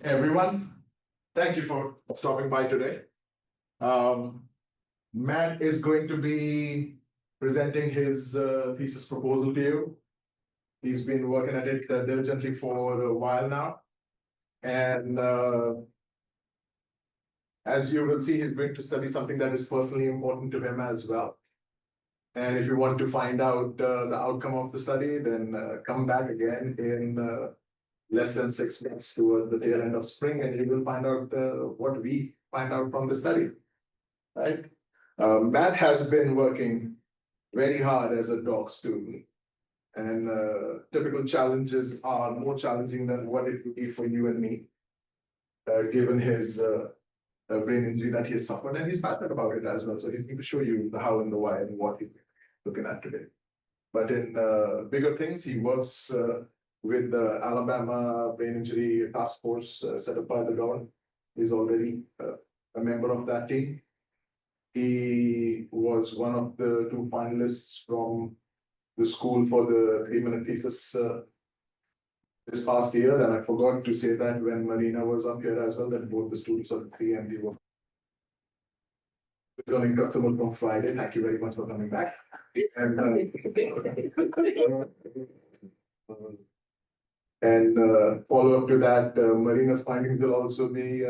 Hey everyone, thank you for stopping by today. Um, Matt is going to be presenting his thesis proposal to you. He's been working at it diligently for a while now. And as you will see, he's going to study something that is personally important to him as well. And if you want to find out the outcome of the study, then come back again in less than 6 months toward the tail end of spring, and you will find out what we find out from the study, right? Matt has been working very hard as a doc student, and typical challenges are more challenging than what it would be for you and me, given his brain injury that he has suffered, and he's passionate about it as well. So he's going to show you the how and the why and what he's looking at today. But in bigger things, he works with the Alabama Brain Injury Task Force set up by the government. He's already a member of that team. He was one of the 2 finalists from the school for the 3-minute thesis this past year. And I forgot to say that when Marina was up here as well, that both the students of the 3MD were returning customer from Friday. Thank you very much for coming back. And follow up to that, Marina's findings will also be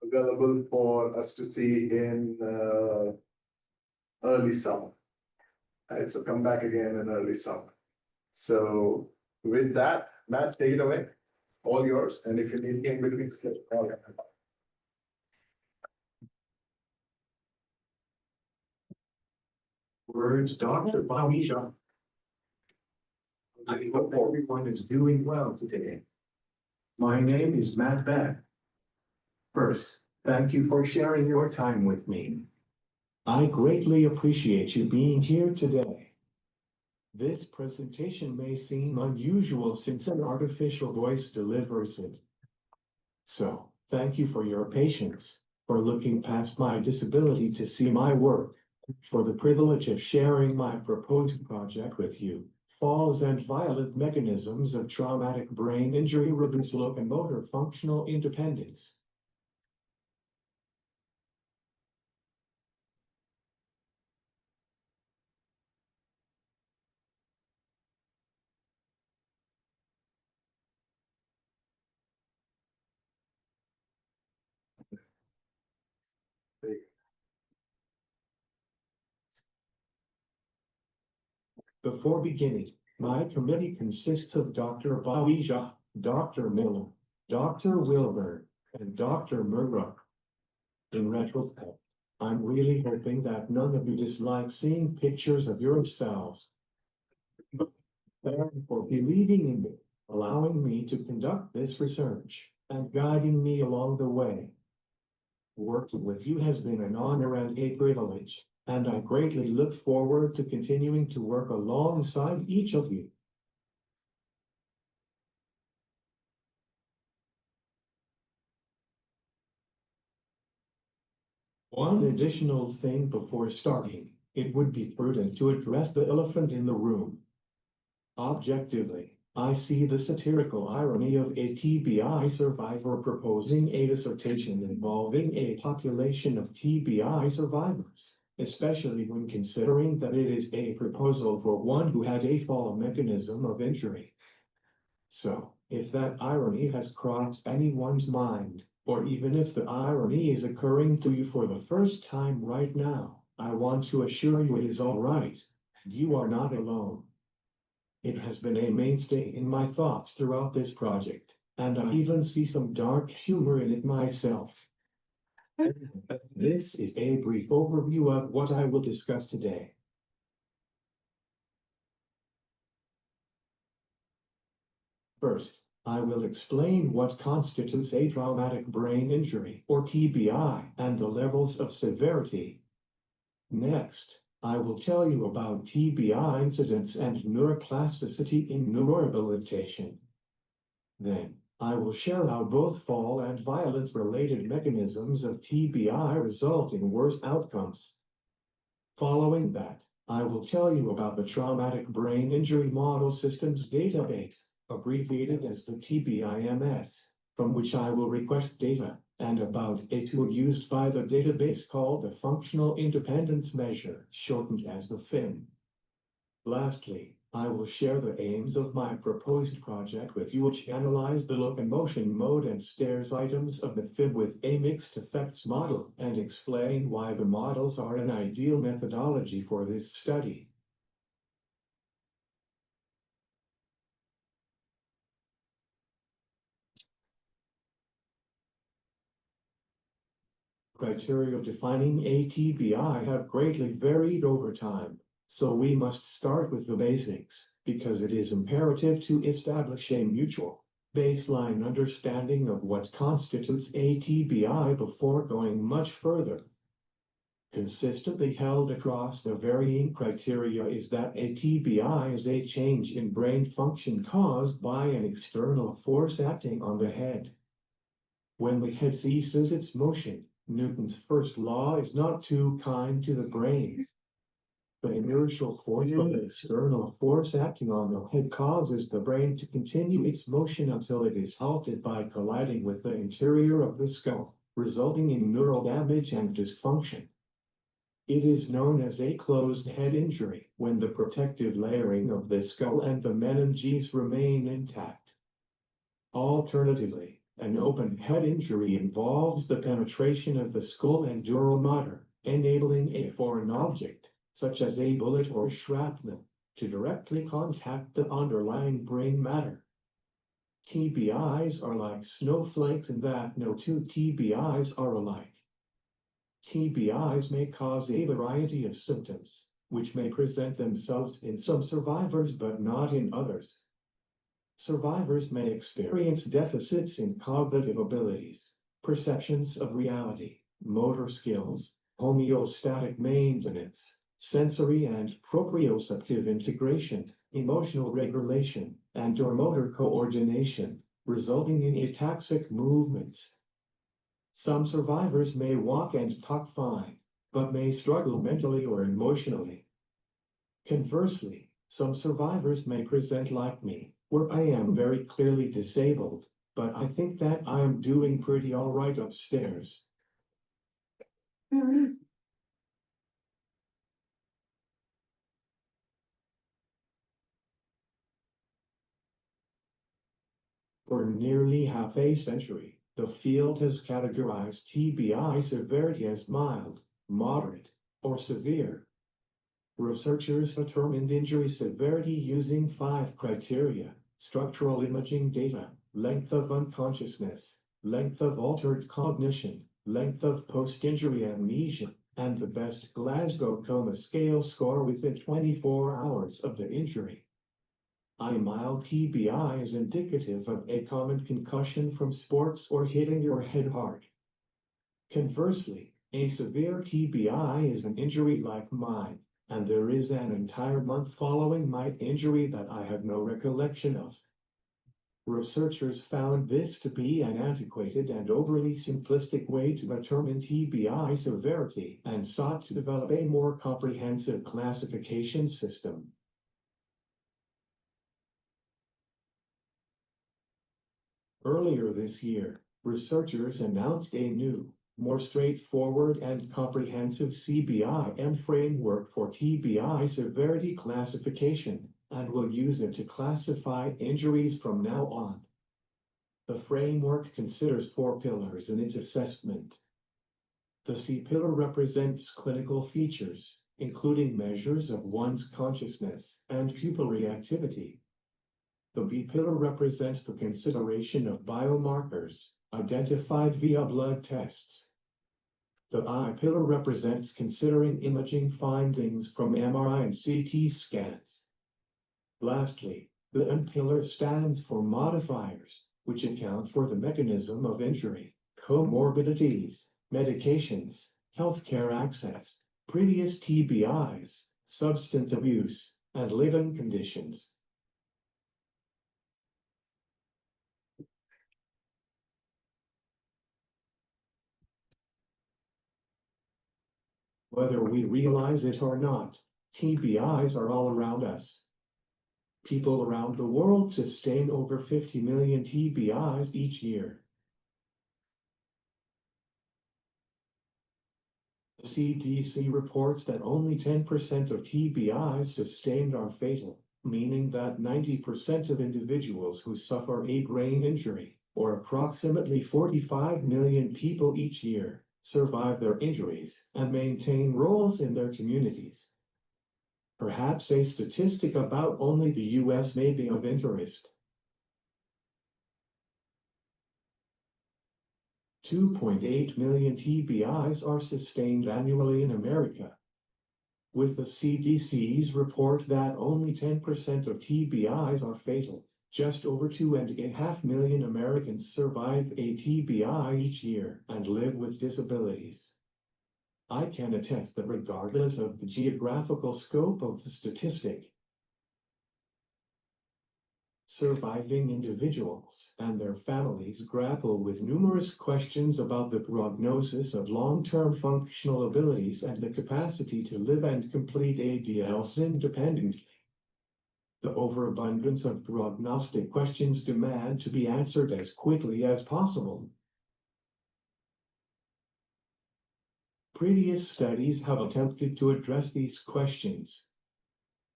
available for us to see in early summer. Right, so come back again in early summer. So with that, Matt, take it away. All yours. And if you need anything between, just let me know. Words, Dr. Bamisha. I hope everyone is doing well today. My name is Matt Beth. First, thank you for sharing your time with me. I greatly appreciate you being here today. This presentation may seem unusual since an artificial voice delivers it. So, thank you for your patience, for looking past my disability to see my work, for the privilege of sharing my proposed project with you. Falls and violent mechanisms of traumatic brain injury reduce locomotor functional independence. Before beginning, my committee consists of Dr. Bawija, Dr. Miller, Dr. Wilbur, and Dr. Murrock. In retrospect, I'm really hoping that none of you dislike seeing pictures of yourselves. Thank you for believing in me, allowing me to conduct this research, and guiding me along the way. Working with you has been an honor and a privilege, and I greatly look forward to continuing to work alongside each of you. One additional thing before starting, it would be prudent to address the elephant in the room. Objectively, I see the satirical irony of a TBI survivor proposing a dissertation involving a population of TBI survivors, especially when considering that it is a proposal for one who had a fall mechanism of injury. So, if that irony has crossed anyone's mind, or even if the irony is occurring to you for the first time right now, I want to assure you it is all right, and you are not alone. It has been a mainstay in my thoughts throughout this project, and I even see some dark humor in it myself. This is a brief overview of what I will discuss today. First, I will explain what constitutes a traumatic brain injury, or TBI, and the levels of severity. Next, I will tell you about TBI incidence and neuroplasticity in neurorehabilitation. Then, I will share how both fall and violence-related mechanisms of TBI result in worse outcomes. Following that, I will tell you about the Traumatic Brain Injury Model Systems Database, abbreviated as the TBIMS, from which I will request data, and about a tool used by the database called the Functional Independence Measure, shortened as the FIM. Lastly, I will share the aims of my proposed project with you, which analyze the locomotion mode and stairs items of the FIM with a mixed effects model and explain why the models are an ideal methodology for this study. Criteria defining ATBI have greatly varied over time, so we must start with the basics, because it is imperative to establish a mutual baseline understanding of what constitutes ATBI before going much further. Consistently held across the varying criteria is that ATBI is a change in brain function caused by an external force acting on the head. When the head ceases its motion, Newton's first law is not too kind to the brain. The inertial force of the external force acting on the head causes the brain to continue its motion until it is halted by colliding with the interior of the skull, resulting in neural damage and dysfunction. It is known as a closed head injury when the protective layering of the skull and the meninges remain intact. Alternatively, an open head injury involves the penetration of the skull and dura mater, enabling a foreign object, such as a bullet or shrapnel, to directly contact the underlying brain matter. TBIs are like snowflakes in that no two TBIs are alike. TBIs may cause a variety of symptoms, which may present themselves in some survivors but not in others. Survivors may experience deficits in cognitive abilities, perceptions of reality, motor skills, homeostatic maintenance, sensory and proprioceptive integration, emotional regulation, and/or motor coordination, resulting in ataxic movements. Some survivors may walk and talk fine, but may struggle mentally or emotionally. Conversely, some survivors may present like me, where I am very clearly disabled, but I think that I am doing pretty all right upstairs. For nearly half a century, the field has categorized TBI severity as mild, moderate, or severe. Researchers determined injury severity using 5 criteria: structural imaging data, length of unconsciousness, length of altered cognition, length of post-injury amnesia, and the best Glasgow Coma Scale score within 24 hours of the injury. A mild TBI is indicative of a common concussion from sports or hitting your head hard. Conversely, a severe TBI is an injury like mine, and there is an entire month following my injury that I have no recollection of. Researchers found this to be an antiquated and overly simplistic way to determine TBI severity and sought to develop a more comprehensive classification system. Earlier this year, researchers announced a new, more straightforward and comprehensive CBIM framework for TBI severity classification, and will use it to classify injuries from now on. The framework considers 4 pillars in its assessment. The C pillar represents clinical features, including measures of one's consciousness and pupillary activity. The B pillar represents the consideration of biomarkers, identified via blood tests. The I pillar represents considering imaging findings from MRI and CT scans. Lastly, the M pillar stands for modifiers, which account for the mechanism of injury, comorbidities, medications, healthcare access, previous TBIs, substance abuse, and living conditions. Whether we realize it or not, TBIs are all around us. People around the world sustain over 50 million TBIs each year, The CDC reports that only 10% of TBIs sustained are fatal, meaning that 90% of individuals who suffer a brain injury, or approximately 45 million people each year, survive their injuries and maintain roles in their communities. Perhaps a statistic about only the US may be of interest. 2.8 million TBIs are sustained annually in America, with the CDC's report that only 10% of TBIs are fatal. Just over 2.5 million Americans survive a TBI each year and live with disabilities. I can attest that regardless of the geographical scope of the statistic, surviving individuals and their families grapple with numerous questions about the prognosis of long-term functional abilities and the capacity to live and complete ADLs independently. The overabundance of prognostic questions demand to be answered as quickly as possible. Previous studies have attempted to address these questions.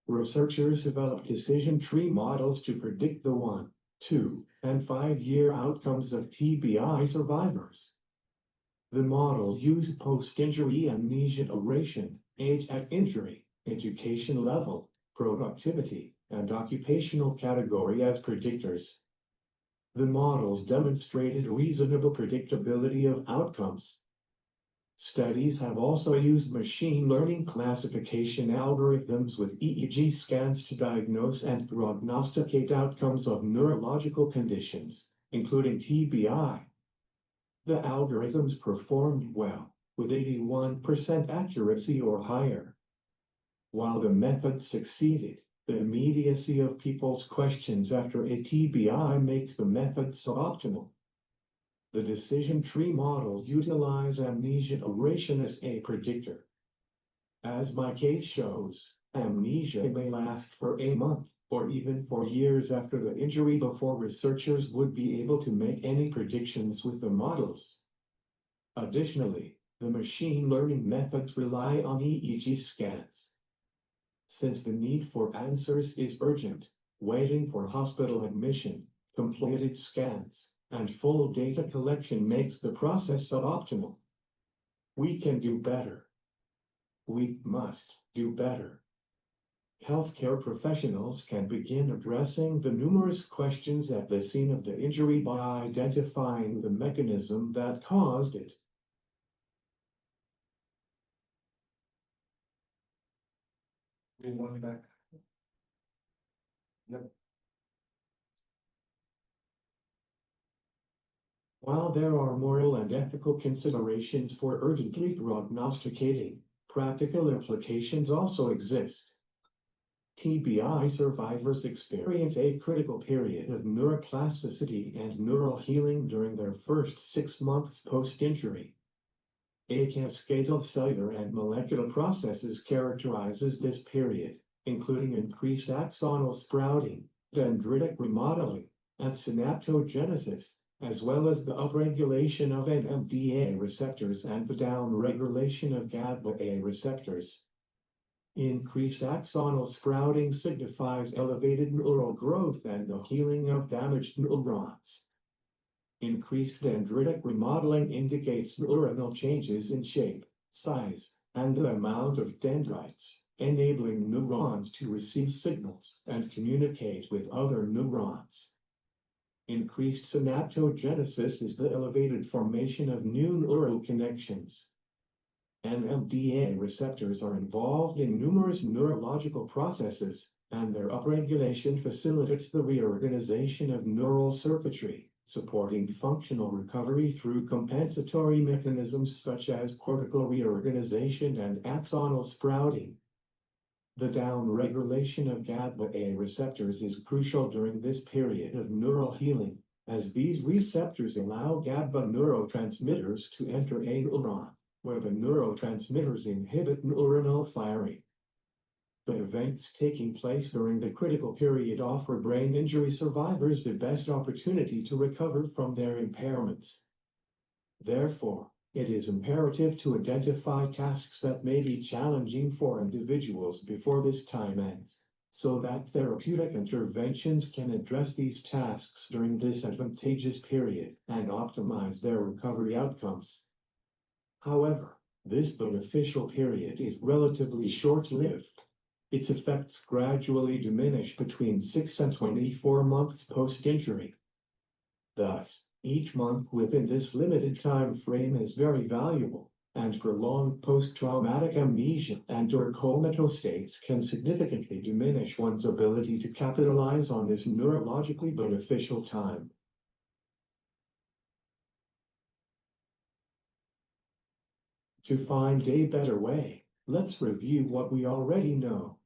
Researchers developed decision tree models to predict the 1, 2, and 5-year outcomes of TBI survivors. The models used post-injury amnesia duration, age at injury, education level, productivity, and occupational category as predictors. The models demonstrated reasonable predictability of outcomes. Studies have also used machine learning classification algorithms with EEG scans to diagnose and prognosticate outcomes of neurological conditions, including TBI. The algorithms performed well, with 81% accuracy or higher. While the method succeeded, the immediacy of people's questions after a TBI makes the method suboptimal. The decision tree models utilize amnesia duration as a predictor. As my case shows, amnesia may last for a month, or even for years after the injury before researchers would be able to make any predictions with the models. Additionally, the machine learning methods rely on EEG scans. Since the need for answers is urgent, waiting for hospital admission, completed scans, and full data collection makes the process suboptimal. We can do better. We must do better. Healthcare professionals can begin addressing the numerous questions at the scene of the injury by identifying the mechanism that caused it. One back. Yep. While there are moral and ethical considerations for urgently prognosticating, practical implications also exist. TBI survivors experience a critical period of neuroplasticity and neural healing during their first 6 months post-injury. A cascade of cellular and molecular processes characterizes this period, including increased axonal sprouting, dendritic remodeling, and synaptogenesis, as well as the upregulation of NMDA receptors and the downregulation of GABA-A receptors. Increased axonal sprouting signifies elevated neural growth and the healing of damaged neurons. Increased dendritic remodeling indicates neuronal changes in shape, size, and the amount of dendrites, enabling neurons to receive signals and communicate with other neurons. Increased synaptogenesis is the elevated formation of new neural connections. NMDA receptors are involved in numerous neurological processes, and their upregulation facilitates the reorganization of neural circuitry, supporting functional recovery through compensatory mechanisms such as cortical reorganization and axonal sprouting. The downregulation of GABA-A receptors is crucial during this period of neural healing, as these receptors allow GABA neurotransmitters to enter a neuron, where the neurotransmitters inhibit neuronal firing. The events taking place during the critical period offer brain injury survivors the best opportunity to recover from their impairments. Therefore, It is imperative to identify tasks that may be challenging for individuals before this time ends, so that therapeutic interventions can address these tasks during this advantageous period and optimize their recovery outcomes. However, this beneficial period is relatively short-lived. Its effects gradually diminish between 6 and 24 months post-injury. Thus, each month within this limited time frame is very valuable, and prolonged post-traumatic amnesia and/or comatose states can significantly diminish one's ability to capitalize on this neurologically beneficial time. To find a better way, let's review what we already know.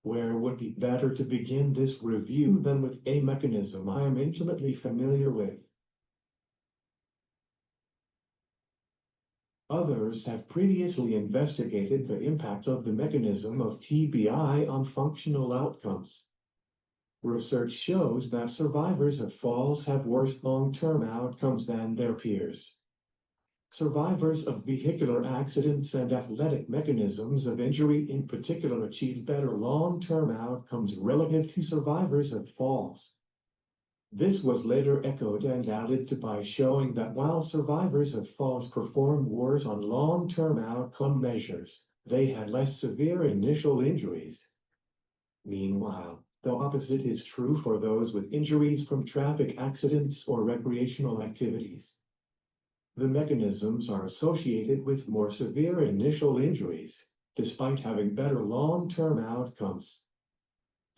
Where would be better to begin this review than with a mechanism I am intimately familiar with? Others have previously investigated the impact of the mechanism of TBI on functional outcomes. Research shows that survivors of falls have worse long-term outcomes than their peers. Survivors of vehicular accidents and athletic mechanisms of injury in particular achieve better long-term outcomes relative to survivors of falls. This was later echoed and added to by showing that while survivors of falls performed worse on long-term outcome measures, they had less severe initial injuries. Meanwhile, the opposite is true for those with injuries from traffic accidents or recreational activities. The mechanisms are associated with more severe initial injuries, despite having better long-term outcomes.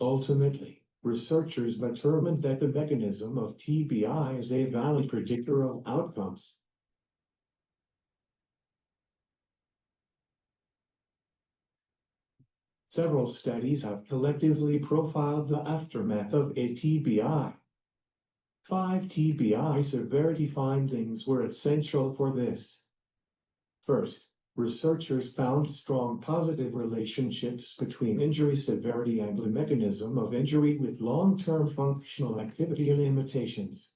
Ultimately, researchers determined that the mechanism of TBI is a valid predictor of outcomes. Several studies have collectively profiled the aftermath of a TBI. 5 TBI severity findings were essential for this. First, researchers found strong positive relationships between injury severity and the mechanism of injury with long-term functional activity limitations.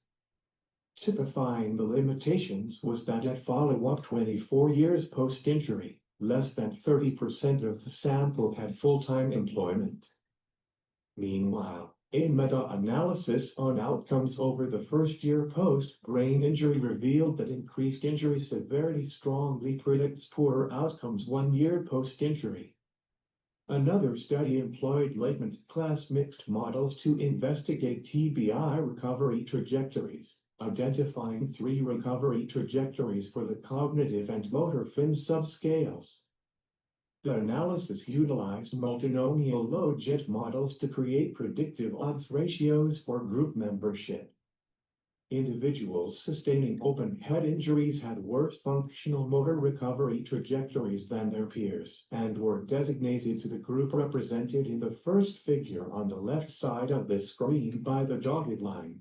Typifying the limitations was that at follow-up 24 years post-injury, less than 30% of the sample had full-time employment. Meanwhile, a meta-analysis on outcomes over the first year post-brain injury revealed that increased injury severity strongly predicts poorer outcomes 1 year post-injury. Another study employed latent class mixed models to investigate TBI recovery trajectories, identifying 3 recovery trajectories for the cognitive and motor FIM subscales. The analysis utilized multinomial logit models to create predictive odds ratios for group membership. Individuals sustaining open head injuries had worse functional motor recovery trajectories than their peers and were designated to the group represented in the first figure on the left side of the screen by the dotted line.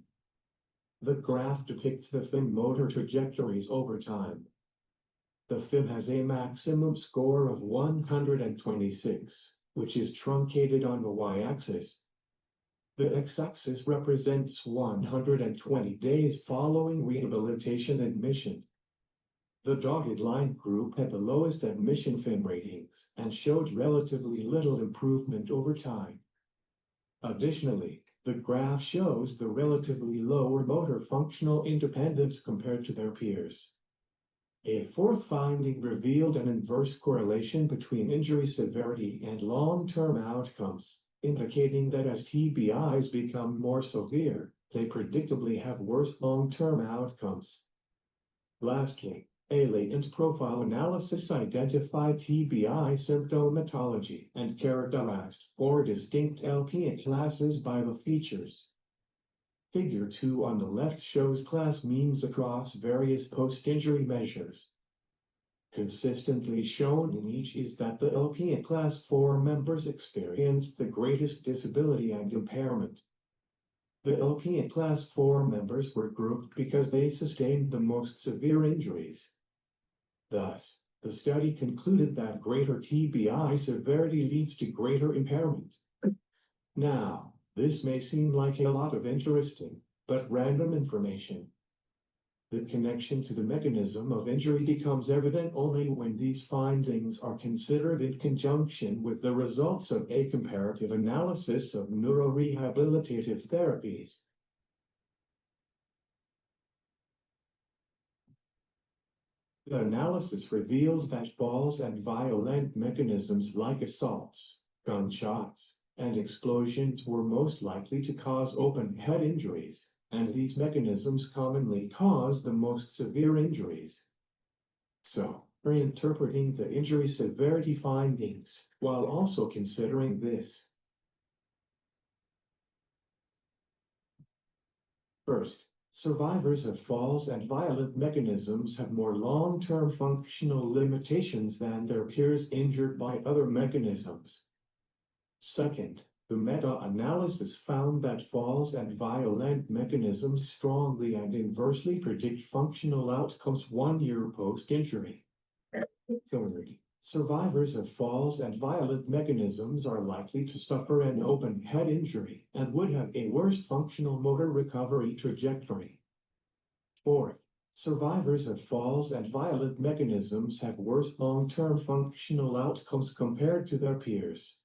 The graph depicts the FIM motor trajectories over time. The FIM has a maximum score of 126, which is truncated on the y-axis. The x-axis represents 120 days following rehabilitation admission. The dotted line group had the lowest admission FIM ratings and showed relatively little improvement over time. Additionally, the graph shows the relatively lower motor functional independence compared to their peers. A fourth finding revealed an inverse correlation between injury severity and long-term outcomes, indicating that as TBIs become more severe, they predictably have worse long-term outcomes. Lastly, a latent profile analysis identified TBI symptomatology and characterized 4 distinct LPA classes by the features. Figure 2 on the left shows class means across various post-injury measures. Consistently shown in each is that the LPA Class 4 members experienced the greatest disability and impairment. The LPA Class 4 members were grouped because they sustained the most severe injuries. Thus, the study concluded that greater TBI severity leads to greater impairment. Now, this may seem like a lot of interesting, but random information. The connection to the mechanism of injury becomes evident only when these findings are considered in conjunction with the results of a comparative analysis of neurorehabilitative therapies. The analysis reveals that falls and violent mechanisms like assaults, gunshots, and explosions were most likely to cause open head injuries, and these mechanisms commonly cause the most severe injuries. So, reinterpreting the injury severity findings, while also considering this. First, survivors of falls and violent mechanisms have more long-term functional limitations than their peers injured by other mechanisms. Second, the meta-analysis found that falls and violent mechanisms strongly and inversely predict functional outcomes 1 year post-injury. Third, survivors of falls and violent mechanisms are likely to suffer an open head injury and would have a worse functional motor recovery trajectory. Fourth, survivors of falls and violent mechanisms have worse long-term functional outcomes compared to their peers.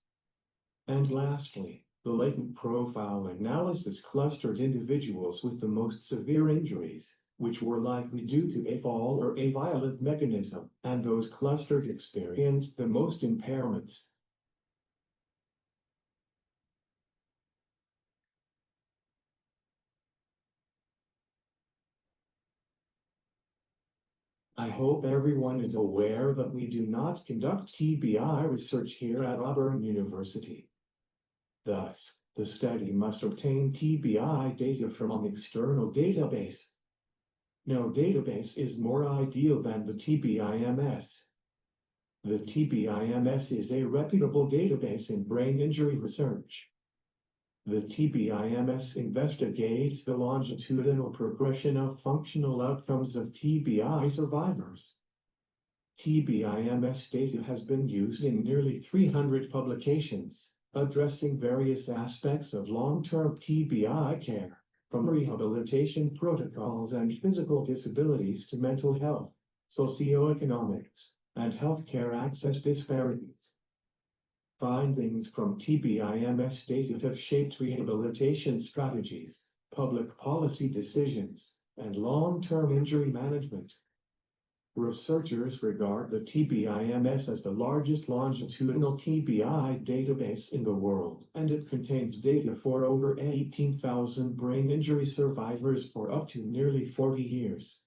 And lastly, the latent profile analysis clustered individuals with the most severe injuries, which were likely due to a fall or a violent mechanism, and those clustered experienced the most impairments. I hope everyone is aware that we do not conduct TBI research here at Auburn University. Thus, the study must obtain TBI data from an external database. No database is more ideal than the TBIMS. The TBIMS is a reputable database in brain injury research. The TBIMS investigates the longitudinal progression of functional outcomes of TBI survivors. TBIMS data has been used in nearly 300 publications, addressing various aspects of long-term TBI care, from rehabilitation protocols and physical disabilities to mental health, socioeconomics, and healthcare access disparities. Findings from TBIMS data have shaped rehabilitation strategies, public policy decisions, and long-term injury management. Researchers regard the TBIMS as the largest longitudinal TBI database in the world, and it contains data for over 18,000 brain injury survivors for up to nearly 40 years.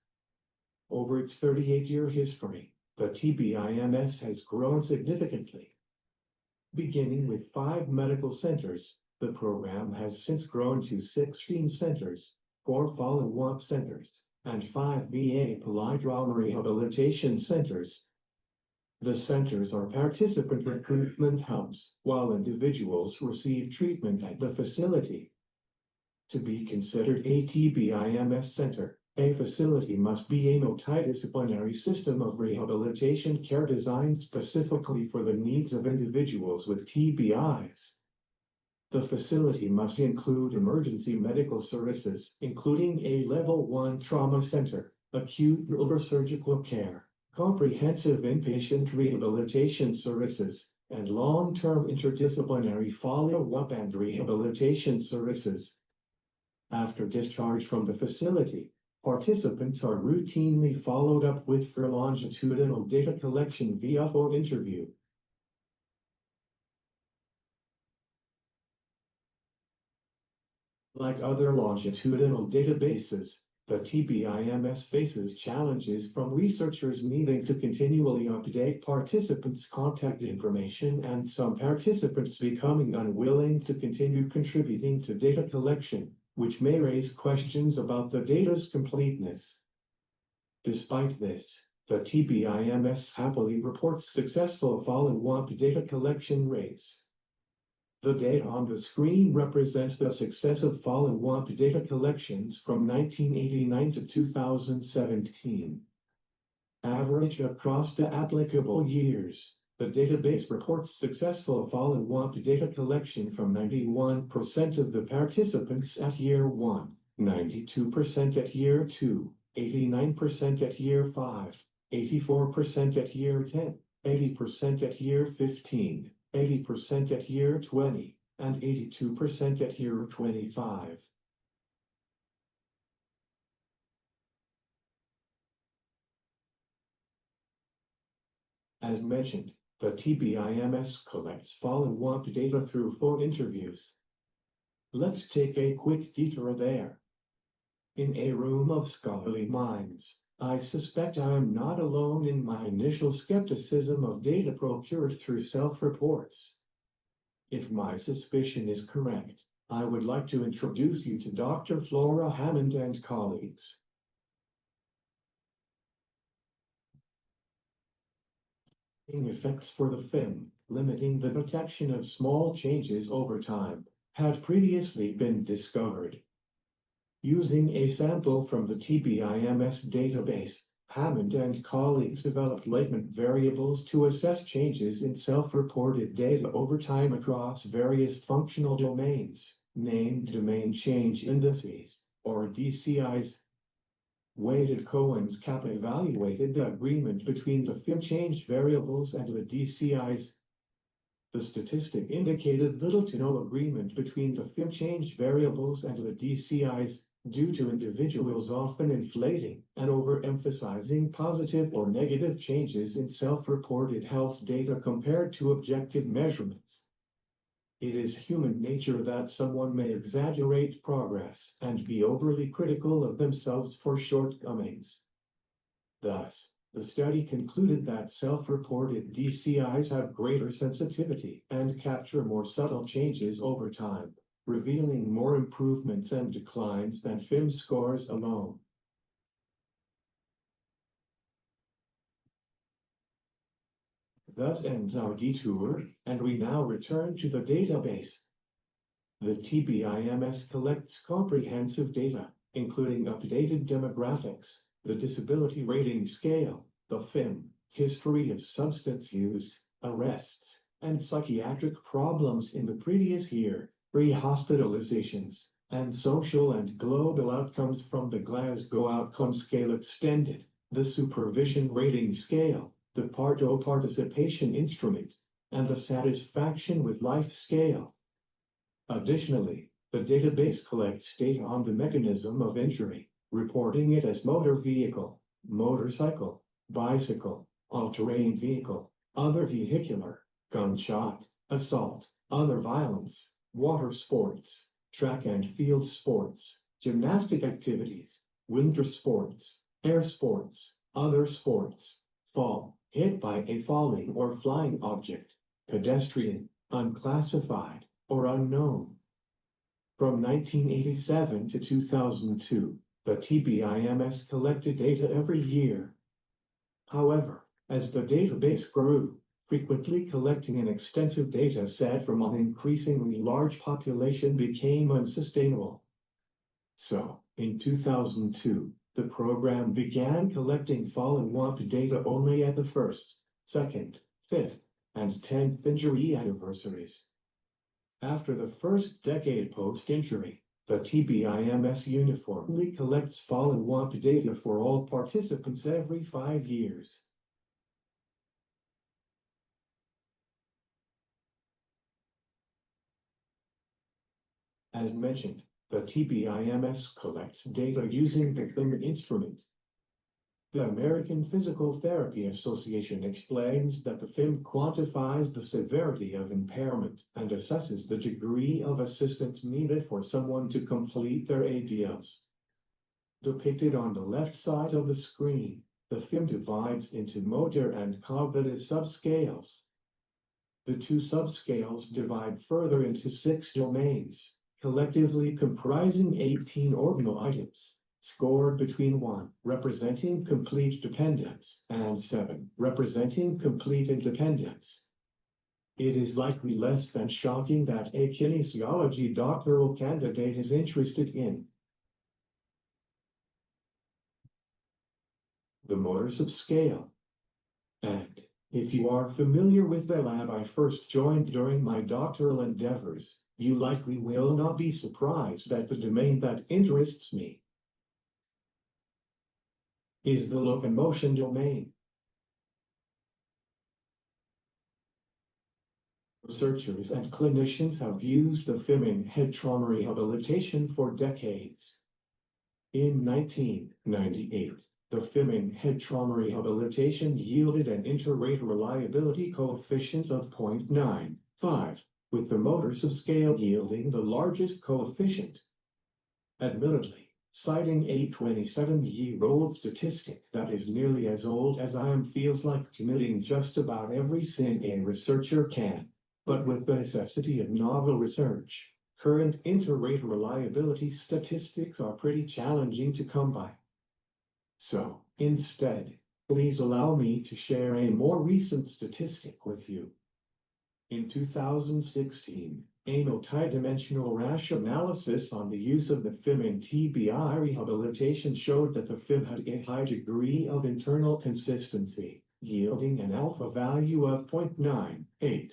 Over its 38-year history, the TBIMS has grown significantly. Beginning with 5 medical centers, the program has since grown to 16 centers, 4 follow-up centers, and 5 VA polytrauma rehabilitation centers. The centers are participant recruitment hubs, while individuals receive treatment at the facility. To be considered a TBIMS center, a facility must be a multidisciplinary system of rehabilitation care designed specifically for the needs of individuals with TBIs. The facility must include emergency medical services, including a Level 1 trauma center, acute neurosurgical care, comprehensive inpatient rehabilitation services, and long-term interdisciplinary follow-up and rehabilitation services. After discharge from the facility, participants are routinely followed up with for longitudinal data collection via phone interview. Like other longitudinal databases, the TBIMS faces challenges from researchers needing to continually update participants' contact information and some participants becoming unwilling to continue contributing to data collection, which may raise questions about the data's completeness. Despite this, the TBIMS happily reports successful follow-up data collection rates. The data on the screen represents the successive follow-up data collections from 1989 to 2017. Average across the applicable years, the database reports successful follow-up data collection from 91% of the participants at year 1, 92% at year 2, 89% at year 5, 84% at year 10, 80% at year 15, 80% at year 20, and 82% at year 25. As mentioned, the TBIMS collects follow-up data through phone interviews. Let's take a quick detour there. In a room of scholarly minds, I suspect I am not alone in my initial skepticism of data procured through self-reports. If my suspicion is correct, I would like to introduce you to Dr. Flora Hammond and colleagues. Effects for the film, limiting the detection of small changes over time, had previously been discovered. Using a sample from the TBIMS database, Hammond and colleagues developed latent variables to assess changes in self-reported data over time across various functional domains, named Domain Change Indices, or DCIs. Weighted Cohen's kappa evaluated the agreement between the film change variables and the DCIs. The statistic indicated little to no agreement between the film change variables and the DCIs, due to individuals often inflating and overemphasizing positive or negative changes in self-reported health data compared to objective measurements. It is human nature that someone may exaggerate progress and be overly critical of themselves for shortcomings. Thus, the study concluded that self-reported DCIs have greater sensitivity and capture more subtle changes over time, revealing more improvements and declines than FIM scores alone. Thus ends our detour, and we now return to the database. The TBIMS collects comprehensive data, including updated demographics, the disability rating scale, the FIM, history of substance use, arrests, and psychiatric problems in the previous year, pre-hospitalizations, and social and global outcomes from the Glasgow Outcome Scale Extended, the Supervision Rating Scale, the Part O Participation Instrument, and the Satisfaction with Life Scale. Additionally, the database collects data on the mechanism of injury, reporting it as motor vehicle, motorcycle, bicycle, all-terrain vehicle, other vehicular, gunshot, assault, other violence, water sports, track and field sports, gymnastic activities, winter sports, air sports, other sports, fall, hit by a falling or flying object, pedestrian, unclassified, or unknown. From 1987 to 2002, the TBIMS collected data every year. However, as the database grew, frequently collecting an extensive data set from an increasingly large population became unsustainable. So, in 2002, the program began collecting follow-up data only at the 1st, 2nd, 5th, and 10th injury anniversaries. After the first decade post-injury, the TBIMS uniformly collects follow-up data for all participants every 5 years. As mentioned, the TBIMS collects data using the FIM instrument. The American Physical Therapy Association explains that the FIM quantifies the severity of impairment and assesses the degree of assistance needed for someone to complete their ADLs. Depicted on the left side of the screen, the FIM divides into motor and cognitive subscales. The two subscales divide further into 6 domains, collectively comprising 18 ordinal items, scored between 1, representing complete dependence, and 7, representing complete independence. It is likely less than shocking that a kinesiology doctoral candidate is interested in the motor subscale. And if you are familiar with the lab I first joined during my doctoral endeavors, you likely will not be surprised at the domain that interests me. is the locomotion domain. Researchers and clinicians have used the FIM in head trauma rehabilitation for decades. In 1998, the FIM in head trauma rehabilitation yielded an inter-rater reliability coefficient of 0.95, with the motor subscale yielding the largest coefficient. Admittedly, citing a 27-year-old statistic that is nearly as old as I am feels like committing just about every sin a researcher can. But with the necessity of novel research, current inter-rater reliability statistics are pretty challenging to come by. So, instead, please allow me to share a more recent statistic with you. In 2016, a multidimensional rash analysis on the use of the FIM in TBI rehabilitation showed that the FIM had a high degree of internal consistency, yielding an alpha value of 0.98.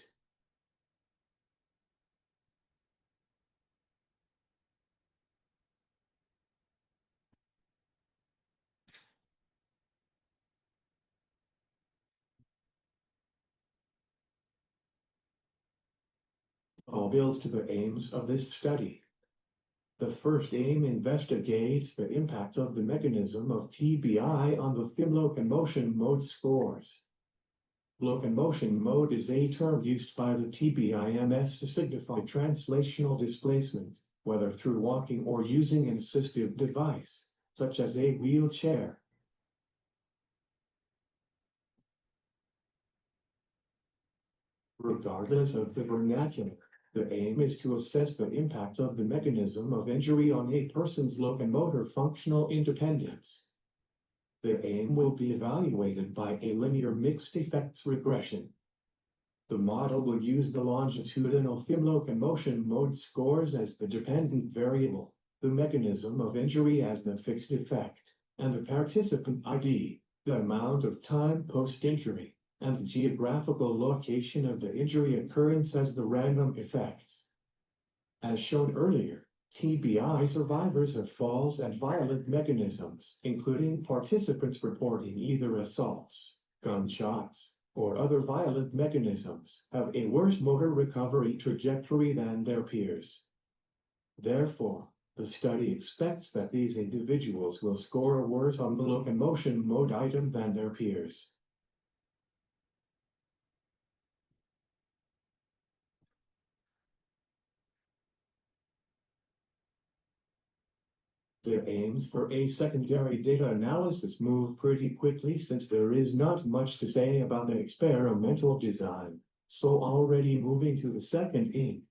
All builds to the aims of this study. The first aim investigates the impact of the mechanism of TBI on the FIM locomotion mode scores. Locomotion mode is a term used by the TBIMS to signify translational displacement, whether through walking or using an assistive device, such as a wheelchair. Regardless of the vernacular, the aim is to assess the impact of the mechanism of injury on a person's locomotor functional independence. The aim will be evaluated by a linear mixed effects regression. The model will use the longitudinal FIM locomotion mode scores as the dependent variable, the mechanism of injury as the fixed effect, and the participant ID, the amount of time post-injury, and the geographical location of the injury occurrence as the random effects. As shown earlier, TBI survivors of falls and violent mechanisms, including participants reporting either assaults, gunshots, or other violent mechanisms, have a worse motor recovery trajectory than their peers. Therefore, the study expects that these individuals will score worse on the locomotion mode item than their peers. The aims for a secondary data analysis move pretty quickly since there is not much to say about the experimental design, so already moving to the second aim.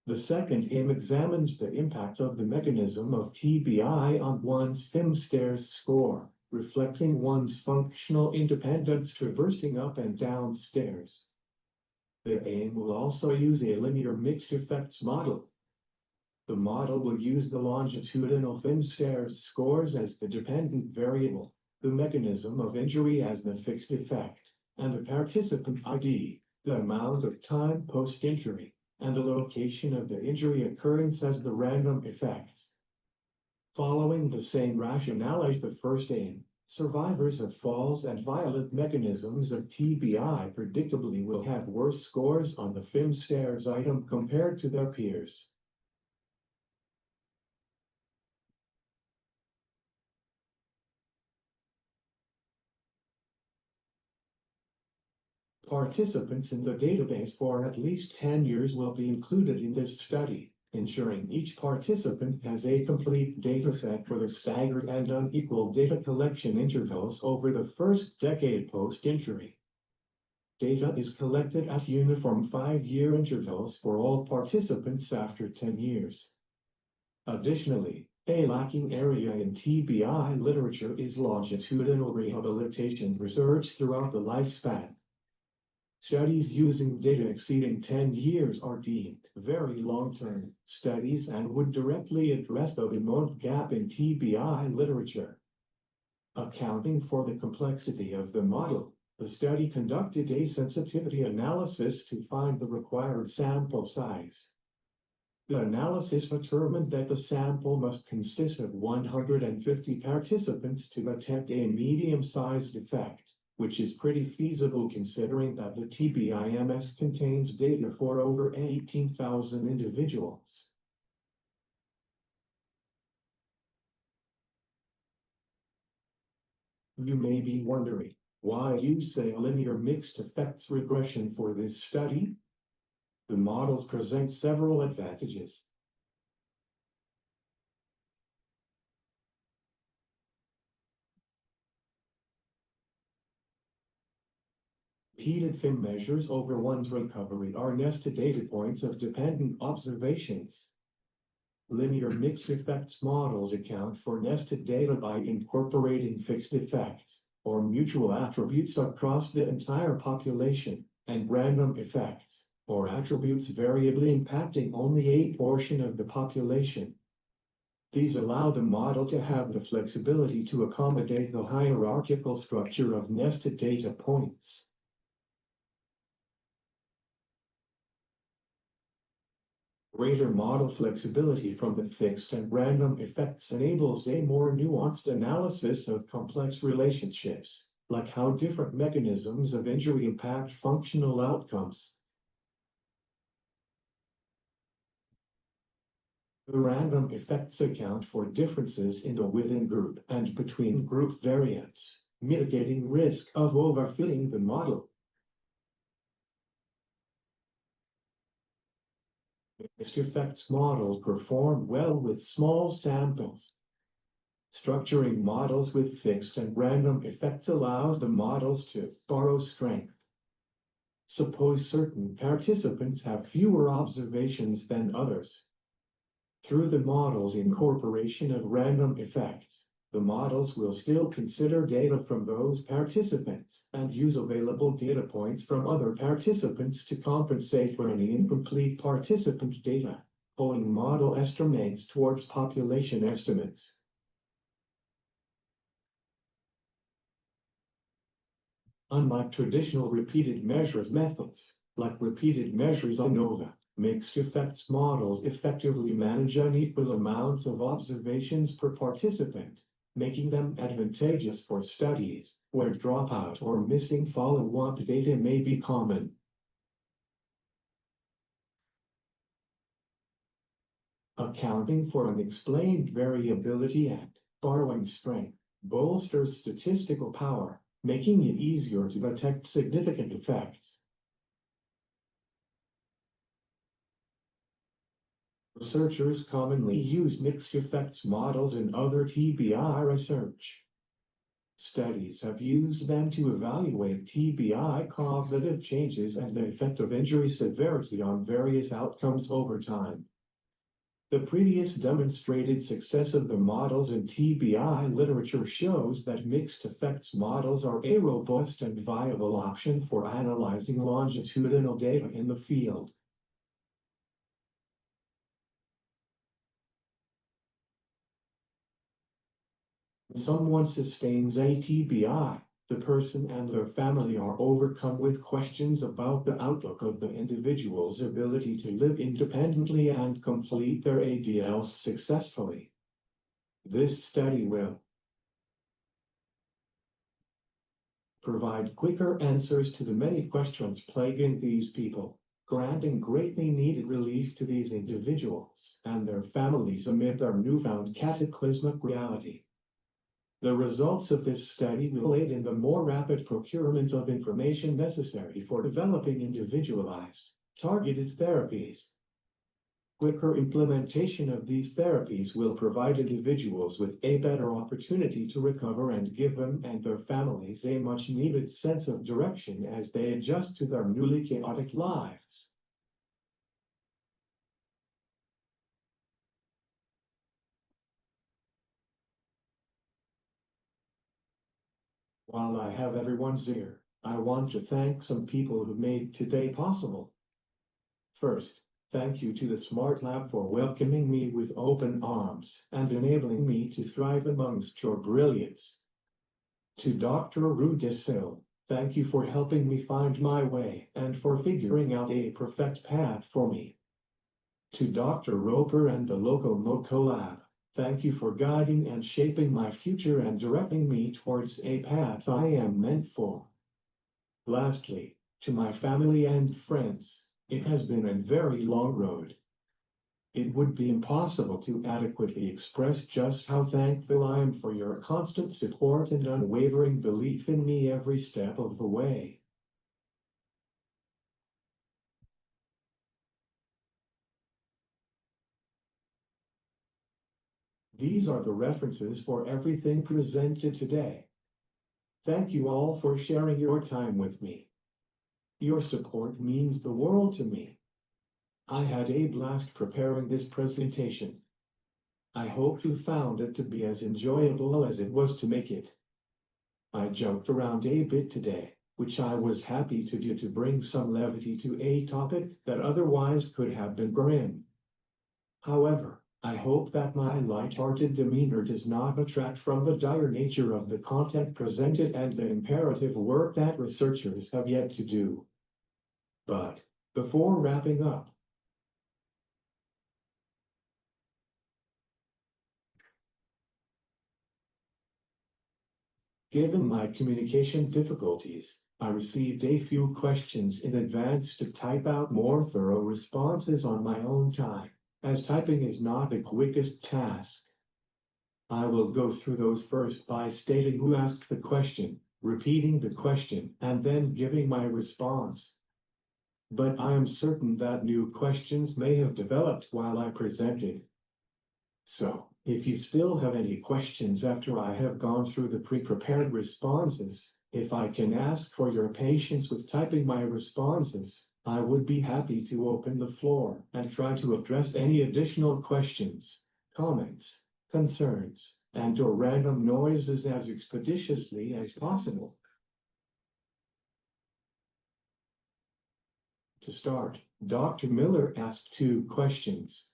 The second aim examines the impact of the mechanism of TBI on one's FIM stairs score, reflecting one's functional independence traversing up and down stairs. The aim will also use a linear mixed effects model. The model will use the longitudinal FIM stairs scores as the dependent variable, the mechanism of injury as the fixed effect, and the participant ID, the amount of time post-injury, and the location of the injury occurrence as the random effects. Following the same rationale as the first aim, survivors of falls and violent mechanisms of TBI predictably will have worse scores on the FIM stairs item compared to their peers. Participants in the database for at least 10 years will be included in this study, ensuring each participant has a complete dataset for the staggered and unequal data collection intervals over the first decade post-injury. Data is collected at uniform 5-year intervals for all participants after 10 years. Additionally, a lacking area in TBI literature is longitudinal rehabilitation research throughout the lifespan. Studies using data exceeding 10 years are deemed very long-term studies and would directly address the remote gap in TBI literature. Accounting for the complexity of the model, the study conducted a sensitivity analysis to find the required sample size. The analysis determined that the sample must consist of 150 participants to detect a medium-sized effect, which is pretty feasible considering that the TBIMS contains data for over 18,000 individuals. You may be wondering, why use a linear mixed effects regression for this study? The models present several advantages. Repeated fin measures over one's recovery are nested data points of dependent observations. Linear mixed effects models account for nested data by incorporating fixed effects, or mutual attributes across the entire population, and random effects, or attributes variably impacting only a portion of the population. These allow the model to have the flexibility to accommodate the hierarchical structure of nested data points. Greater model flexibility from the fixed and random effects enables a more nuanced analysis of complex relationships, like how different mechanisms of injury impact functional outcomes. The random effects account for differences in the within group and between group variants, mitigating risk of overfitting the model. Mixed effects models perform well with small samples. Structuring models with fixed and random effects allows the models to borrow strength. Suppose certain participants have fewer observations than others. Through the model's incorporation of random effects, the models will still consider data from those participants and use available data points from other participants to compensate for any incomplete participant data, pulling model estimates towards population estimates. Unlike traditional repeated measures methods, like repeated measures ANOVA, mixed effects models effectively manage unequal amounts of observations per participant, making them advantageous for studies where dropout or missing follow-up data may be common. Accounting for unexplained variability and borrowing strength bolsters statistical power, making it easier to detect significant effects. Researchers commonly use mixed effects models in other TBI research. Studies have used them to evaluate TBI cognitive changes and the effect of injury severity on various outcomes over time. The previous demonstrated success of the models in TBI literature shows that mixed effects models are a robust and viable option for analyzing longitudinal data in the field. When someone sustains a TBI, the person and their family are overcome with questions about the outlook of the individual's ability to live independently and complete their ADLs successfully. This study will provide quicker answers to the many questions plaguing these people, granting greatly needed relief to these individuals and their families amid their newfound cataclysmic reality. The results of this study will aid in the more rapid procurement of information necessary for developing individualized, targeted therapies. Quicker implementation of these therapies will provide individuals with a better opportunity to recover and give them and their families a much-needed sense of direction as they adjust to their newly chaotic lives. While I have everyone's ear, I want to thank some people who made today possible. First, thank you to the Smart Lab for welcoming me with open arms and enabling me to thrive amongst your brilliance. To Dr. Rudisil, thank you for helping me find my way and for figuring out a perfect path for me. To Dr. Roper and the local MoCo Lab, thank you for guiding and shaping my future and directing me towards a path I am meant for. Lastly, to my family and friends, it has been a very long road. It would be impossible to adequately express just how thankful I am for your constant support and unwavering belief in me every step of the way. These are the references for everything presented today. Thank you all for sharing your time with me. Your support means the world to me. I had a blast preparing this presentation. I hope you found it to be as enjoyable as it was to make it. I joked around a bit today, which I was happy to do to bring some levity to a topic that otherwise could have been grim. However, I hope that my light-hearted demeanor does not detract from the dire nature of the content presented and the imperative work that researchers have yet to do. But, before wrapping up, given my communication difficulties, I received a few questions in advance to type out more thorough responses on my own time, as typing is not the quickest task. I will go through those first by stating who asked the question, repeating the question, and then giving my response. But I am certain that new questions may have developed while I presented. So, if you still have any questions after I have gone through the pre-prepared responses, if I can ask for your patience with typing my responses, I would be happy to open the floor and try to address any additional questions, comments, concerns, and/or random noises as expeditiously as possible. To start, Dr. Miller asked 2 questions.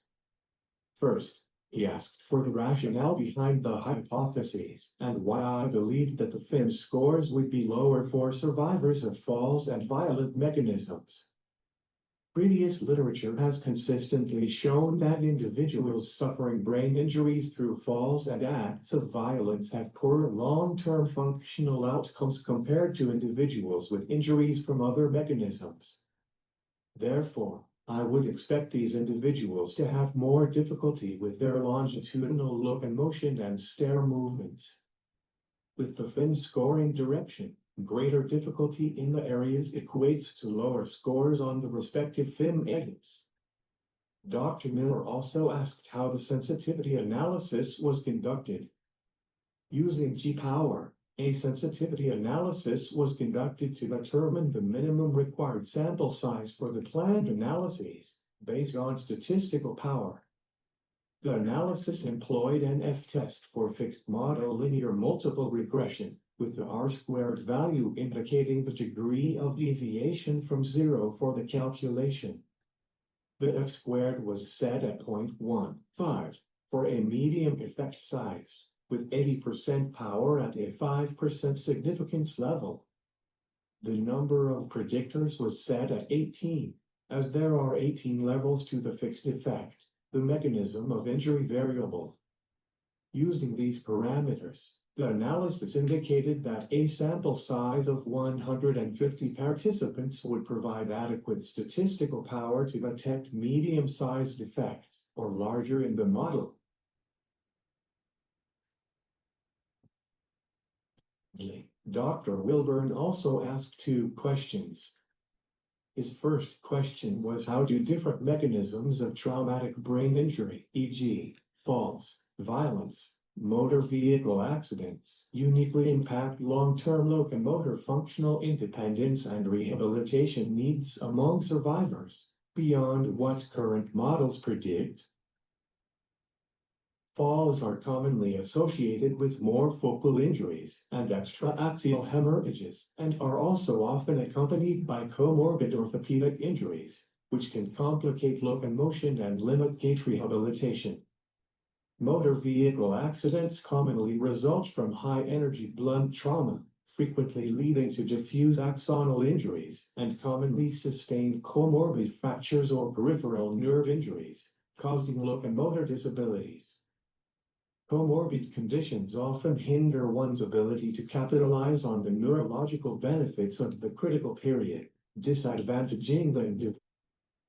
First, he asked for the rationale behind the hypotheses and why I believed that the FIM scores would be lower for survivors of falls and violent mechanisms. Previous literature has consistently shown that individuals suffering brain injuries through falls and acts of violence have poorer long-term functional outcomes compared to individuals with injuries from other mechanisms. Therefore, I would expect these individuals to have more difficulty with their longitudinal locomotion and stair movements. With the FIM scoring direction, greater difficulty in the areas equates to lower scores on the respective FIM items. Dr. Miller also asked how the sensitivity analysis was conducted. Using G-Power, a sensitivity analysis was conducted to determine the minimum required sample size for the planned analyses, based on statistical power. The analysis employed an F-test for fixed model linear multiple regression, with the R-squared value indicating the degree of deviation from 0 for the calculation. The F-squared was set at 0.15 for a medium effect size, with 80% power at a 5% significance level. The number of predictors was set at 18, as there are 18 levels to the fixed effect, the mechanism of injury variable. Using these parameters, the analysis indicated that a sample size of 150 participants would provide adequate statistical power to detect medium-sized effects, or larger in the model. Dr. Wilburn also asked 2 questions. His first question was how do different mechanisms of traumatic brain injury, e.g., falls, violence, motor vehicle accidents, uniquely impact long-term locomotor functional independence and rehabilitation needs among survivors, beyond what current models predict. Falls are commonly associated with more focal injuries and extraaxial hemorrhages, and are also often accompanied by comorbid orthopedic injuries, which can complicate locomotion and limit gait rehabilitation. Motor vehicle accidents commonly result from high-energy blunt trauma, frequently leading to diffuse axonal injuries and commonly sustained comorbid fractures or peripheral nerve injuries, causing locomotor disabilities. Comorbid conditions often hinder one's ability to capitalize on the neurological benefits of the critical period, disadvantaging the individual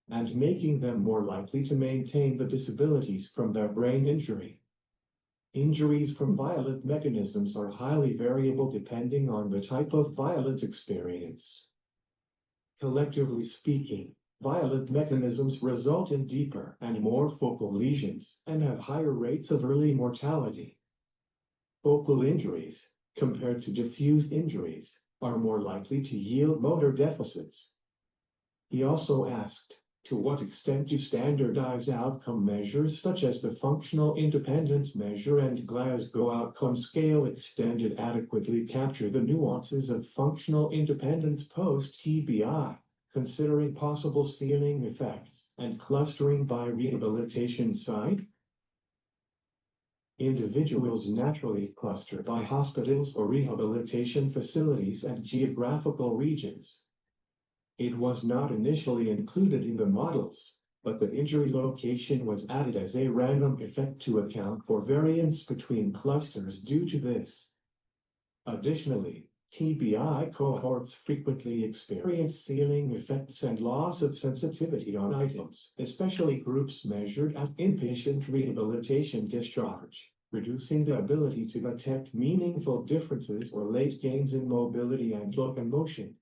and making them more likely to maintain the disabilities from their brain injury. Injuries from violent mechanisms are highly variable depending on the type of violence experienced. Collectively speaking, violent mechanisms result in deeper and more focal lesions and have higher rates of early mortality. Focal injuries, compared to diffuse injuries, are more likely to yield motor deficits. He also asked, to what extent do standardized outcome measures such as the Functional Independence Measure and Glasgow Outcome Scale Extended adequately capture the nuances of functional independence post-TBI, considering possible ceiling effects and clustering by rehabilitation site? Individuals naturally cluster by hospitals or rehabilitation facilities and geographical regions. It was not initially included in the models, but the injury location was added as a random effect to account for variance between clusters due to this. Additionally, TBI cohorts frequently experience ceiling effects and loss of sensitivity on items, especially groups measured at inpatient rehabilitation discharge, reducing the ability to detect meaningful differences or late gains in mobility and locomotion.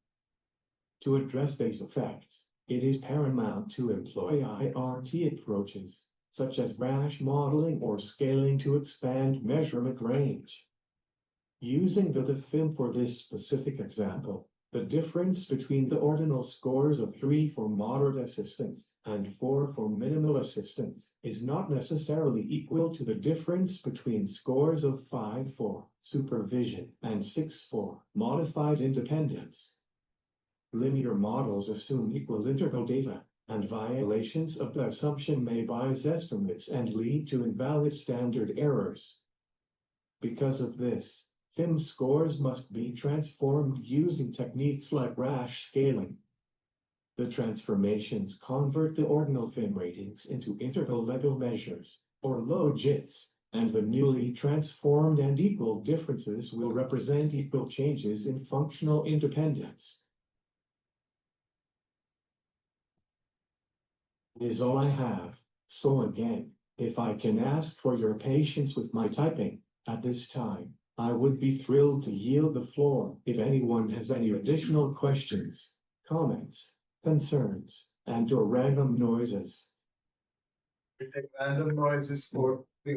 To address these effects, it is paramount to employ IRT approaches, such as rash modeling or scaling to expand measurement range. Using the DFIM for this specific example, the difference between the ordinal scores of 3 for moderate assistance and 4 for minimal assistance is not necessarily equal to the difference between scores of 5 for supervision and 6 for modified independence. Linear models assume equal interval data, and violations of the assumption may bias estimates and lead to invalid standard errors. Because of this, FIM scores must be transformed using techniques like rash scaling. The transformations convert the ordinal FIM ratings into interval level measures, or logits, and the newly transformed and equal differences will represent equal changes in functional independence. Is all I have, so again, if I can ask for your patience with my typing, at this time, I would be thrilled to yield the floor if anyone has any additional questions, comments, concerns, and/or random noises. We take random noises for, if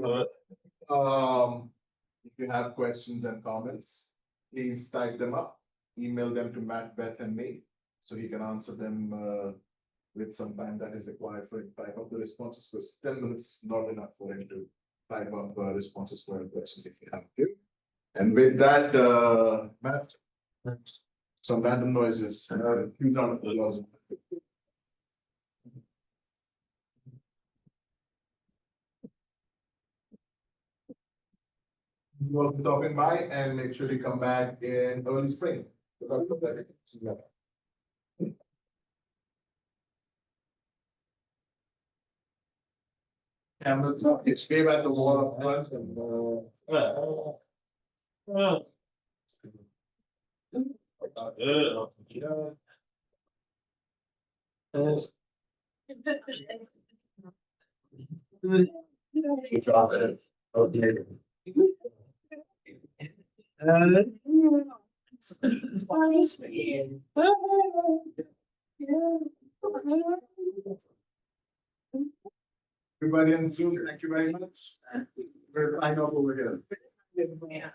you have questions and comments, please type them up, email them to Matt, Beth, and me, so he can answer them, with some time that is required for him to type up the responses, because 10 minutes is not enough for him to type up responses for questions if you have to. And with that, Matt, some random noises, huge round of applause. You all for stopping by, and make sure you come back in early spring. Camera, it's gave at the wall up front and You drop it. Okay. everybody on Zoom, thank you very much. We're flying up over here. Yeah.